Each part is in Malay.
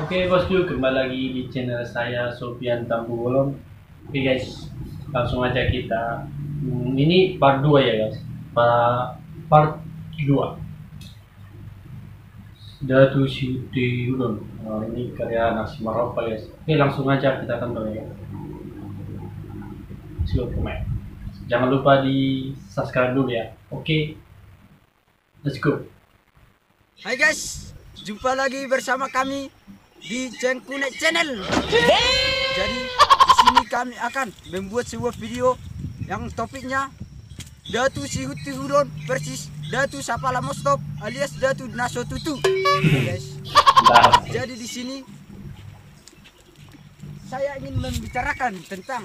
Oke bosku, kembali lagi di channel saya Sofian Tambu Bolon. Oke guys, langsung aja kita ini part 2 ya guys. Part 2 Datu Siti Udon. Ini karya Nasi Maropa guys. Oke, langsung aja kita tonton ya. Silakan komen. Jangan lupa di subscribe dulu ya. Oke, let's go. Hai guys, jumpa lagi bersama kami di Cengkunek Channel. Jadi di sini kami akan membuat sebuah video yang topiknya Datu Siti Udon versus Datu Sapala Mostop alias Datu Naso Tutu. Guys. Jadi di sini saya ingin membicarakan tentang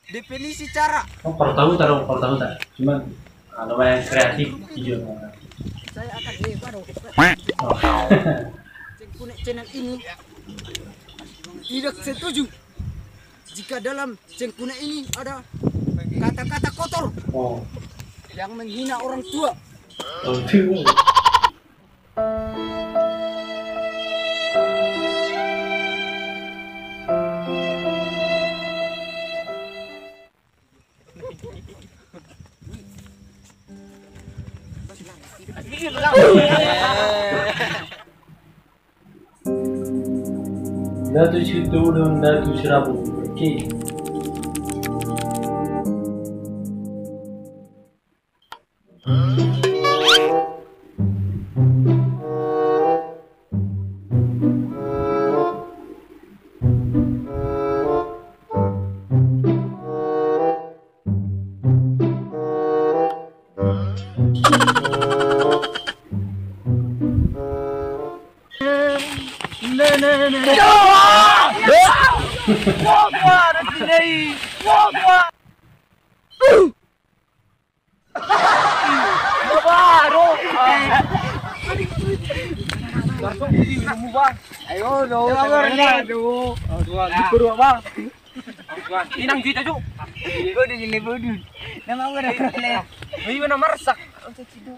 definisi cara. Tahu cuman lumayan kreatif video. Saya akan Cengkunek Channel ini tidak setuju jika dalam Cengkunek ini ada kata-kata kotor yang menghina orang tua. Datu Siti Udon, Datu Serabu. Oke. Ayo dong, bang. Inang juta ju. Bodoh ini bodoh. Nama gue dah. Ini mana marsak?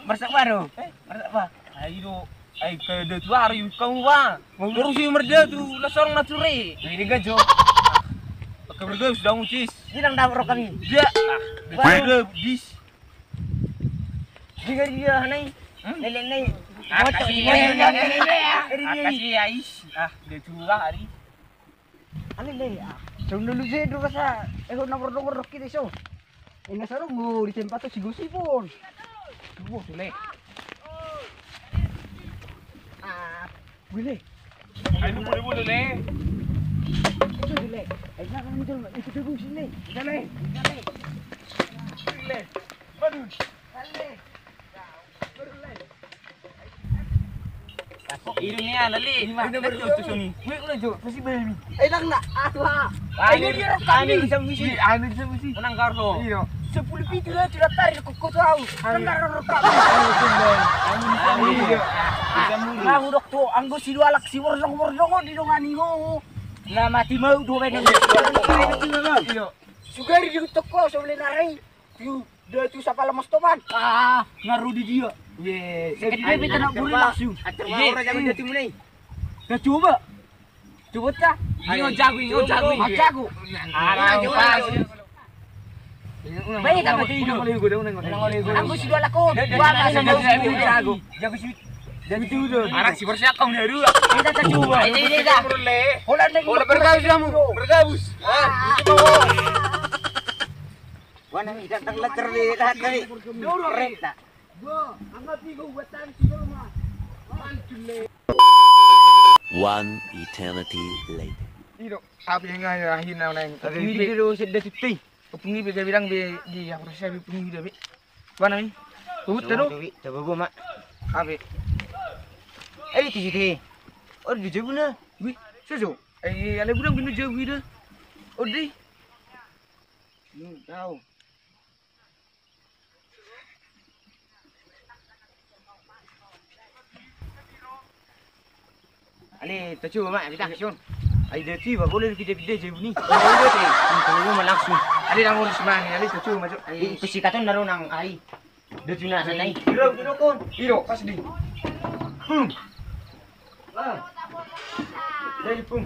Marsak baru. Marsak apa? Ayo, ayo ke datu hari kamu bang. Terus si merda tu, lah seorang naturi. Ini gajo. Pakai merda sudah mucis. Ini nang dapur kami. Ya, baru bis. Dia hanai. Nenek. Kasih ais. Dia curah hari. Ani deh. Jom dulu sih dulu kasa. Nomor kita so. Ini sarung mau di tempat tu si Gusi pun. Dua boleh. Boleh. Ayo boleh le. Boleh. Ayo nak kami jalan ikut dulu sini. Boleh. Boleh. Aduh. Boleh. Ini lali. Ini baru tu sini. Wei kau jo, pasti baby. Nang nak atwa. Ini dia kami bisa misi. Ini bisa misi. Menang Carlo. Iya. 10 video lah sudah tarik kok tahu. Menang rekam. Kamu dok tu, anggo si dua lak si wordong di dongani ho. Na mati mau dua benar. Iya. Sugar di toko sebelum narai. Datu Sapala Mostopan. Ngaruh di dia. Ye, dia beta nak buri langsung. Orang jangan jadi mulai. Dah coba. Coba tak? Ini jago. Jago. Baik tak mati hidup. Aku sudah laku. Jago. Jago tu. Anak si bersih kau ni dulu. Kita tak coba. Ini dah. Boleh bergabus kamu. Bergabus. Wana ni datang lecer di tahan kali. Dorek tak? One eternity later. Iro, apa yang ngah hina nang? Ini video sedih tuti. Kepungi bilang di yang proses kepungi dah. Mana ni? Tunggu terus. Coba gua mak. Apa? Ini tiji. Oh di jauh na. Wi, sejo. Ale budak bina jauh dah. Odi. Tahu. Ale, tak cuba mak, kita action. Ai dia tu boleh video je ni. Boleh tu. Kalau mau langsung. Ale nang urus mana? Ale tak cuba masuk. Ai persikatan naruh nang ai. Dia tu nak sanai. Iro kon. Iro pas di. Bang. Dari pung.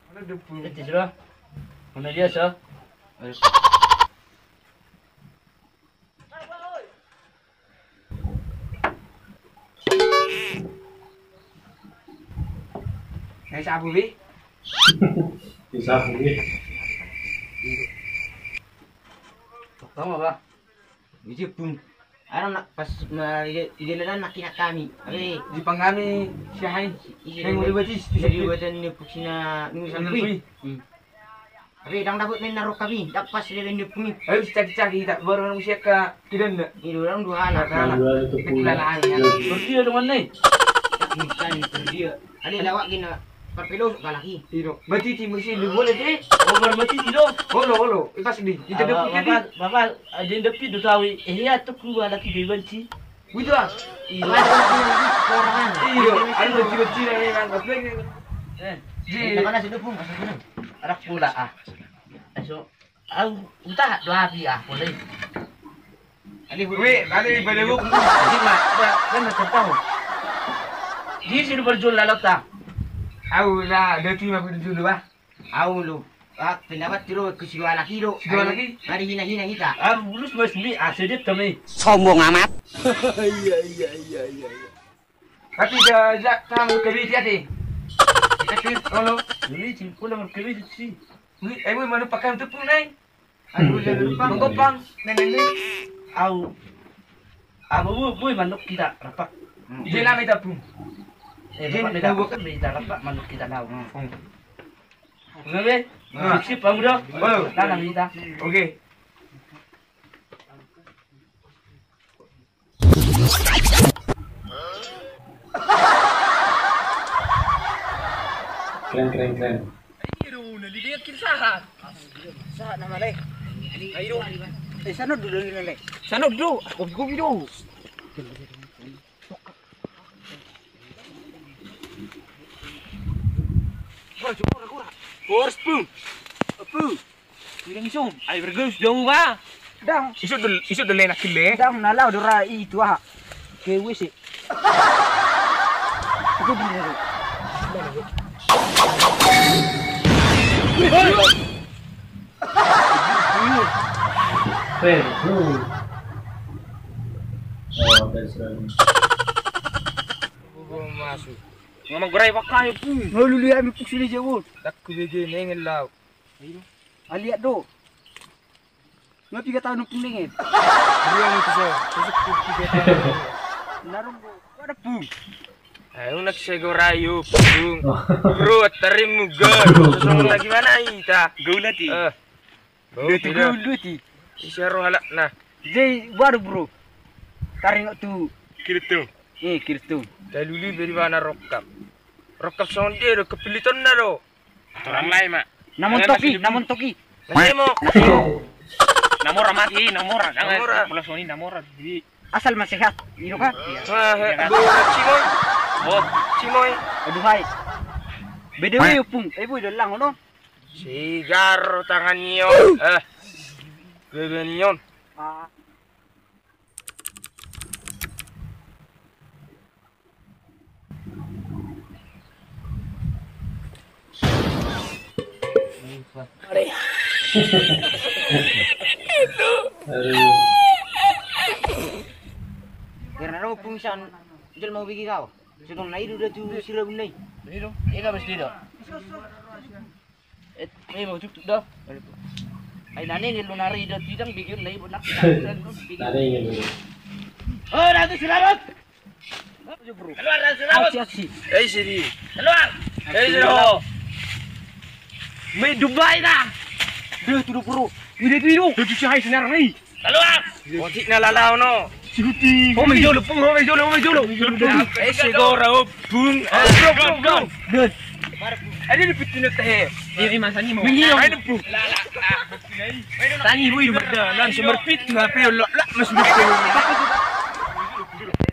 Mana ada pung? Itu sudah. Mana dia sah? Naik sabu bi. Bisa boleh. Tahu apa? Itu pun. Ano nak pas idilan nak kina kami. Abi, Di pangami siyahay. Siyahay mo batis. jadi buatan ni puksina nung sampai. Abi, dang dapat ni narok kami. Dapat sila ni puni. Ayo cari-cari tak baru orang usia ke tidak nak. Ni orang dua anak. Kekilalaan ya. Berdia dengan ni. Bukan dia. Ada lawak gina. Perpelo kalaki. Tiro. Berarti timur sini boleh deh. Over mati tidak. Holo. Ikas di. Kita dapat jadi. Bapak, ada yang dapat tu tahu. Ya tu keluar lagi dibenci. Begitu ah. Iya. Orang. Iyo. Ada beci-beci ni kan. Betul ni. Di mana situ pun masuk mana? Arak pula ah. So, aku entah dua hari ah boleh. Weh, ada pada gua. Jadi mak, kan macam tahu. Di sini berjual lalat tak? Aku lah, dah terima aku dulu bah. Au lu. Pendapat tiro ke si laki lo. Si laki? Mari hina-hina kita. Ah, bulus masih sedih kami. Sombong amat. Tapi dah kamu kerja hati. Tapi Kalau Ini cipu lang kami sih. ay mo mana pakai untuk pun nai. Aku jadi pang kopang nenek. Au. Abu boy manuk kita rapat. Dia lama tak pun. Rapat kita bukan kita rapat manuk kita tahu. Ngabe? Sip pamuda. Oh, Tanam kita. okey. Keren. sa nama leh. Ayo. Sana dulu leh. Sana dulu, aku video. Kurs pun. Apa? Piring som. Ay bergus dong ba. Dang, Isu dulu nak kile. dang nalau dora itu ah. Ke wisi. Aku dulu. Keren. Oh, that's right. Masuk. Ngomong gerai pakai pun. Lalu lihat mi puksini jauh. Tak kubeje nengel lau. Aliat do. Ngapi ka tahu nung pindingin? Dia ni tu so. Tusuk kubeje. Narong do. Ada pun. Ayo nak segorayo pung. Bro, tarim mugar. Susung lagi mana ita? Gaulati. Dia Itu gaulati. Isyaro halak nah. Jai baru bro. Taring tu. Kirtu. Kirtu. Daluli beri mana rokap. Rokap sonde do kepilitan na do. Orang lain mak. Namun toki. Nemo. Namora mati, namora. Namora. Jangan soni namora. Jadi Asal masih sehat. Iro kan? Bu Cimoy. oh, Cimoy. Aduh hai. BDW pun. Ibu dah lang no. Sigar tangan nyon. Bebe nyon. Ah. Karena mau pungsan, jual mau bagi kau. Sedang naik udah tu sila bunai. dito. Ika bas dito. May mau tutup dah. Ay nani ni lunari dah tidang bigyan na ibon nak. Nari ingin dulu. Oh, nanti selamat. Keluar dari selamat. Aksi. Sini. Keluar. Sini. May Dubai dah. Dah tu bro. Ini tu itu. Tu cahaya senar ni. Keluar. Otik na lalaw no. Sikuti. Oh, may jolo pung, may jolo. Siguro pung. Bro. Dah. Ada di pitinot teh. Ini masa ni mau. Ada pung. Tani boy Berda lan semerpit ngapi lo la mas bikin.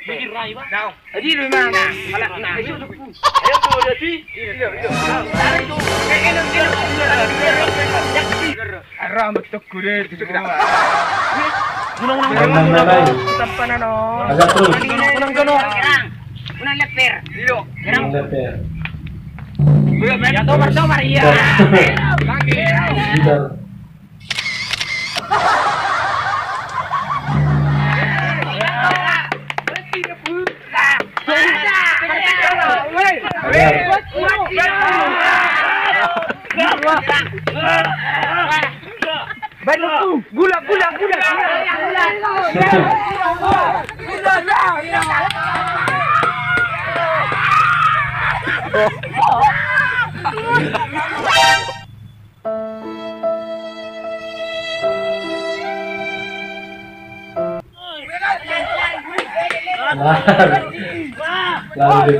Bigir rai ba? Now, adi lu mana? Ala na. Ayo tu dati. Iyo. Dari tu. Aram betul kure tu kita. Unang-unang. Tampan ano. Agak terus. Unang gano. Unang leper. Iyo. Unang leper. Ya tomar iya. Bentar.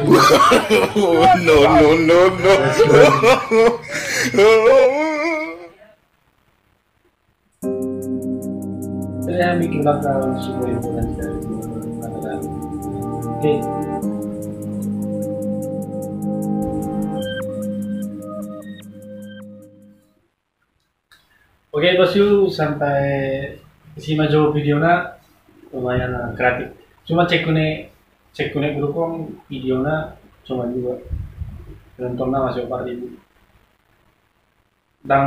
Gula. Oh, no, no, no, no. Saya bikin bakal sebuah hiburan dari adalah oke. Oke bosku, sampai simak jauh videonya lumayan kreatif. Cuma cek kune grup videonya cuma juga nontonnya masih 4.000. Dan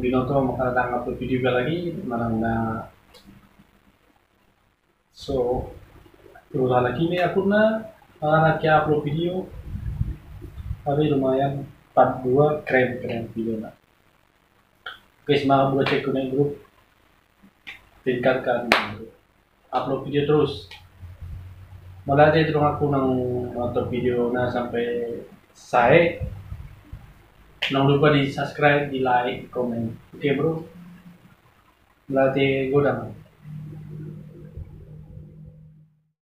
dinonton bakal upload video lagi mana nggak. So, udah lagi nih akunnya lagi upload video, tapi lumayan 42 keren videonya. Guys, mau buat cek kuning grup, tingkatkan upload video terus. Mulai dari aku nang nonton video sampai saya, jangan lupa di subscribe, di like, komen. Oke bro, mulai godang.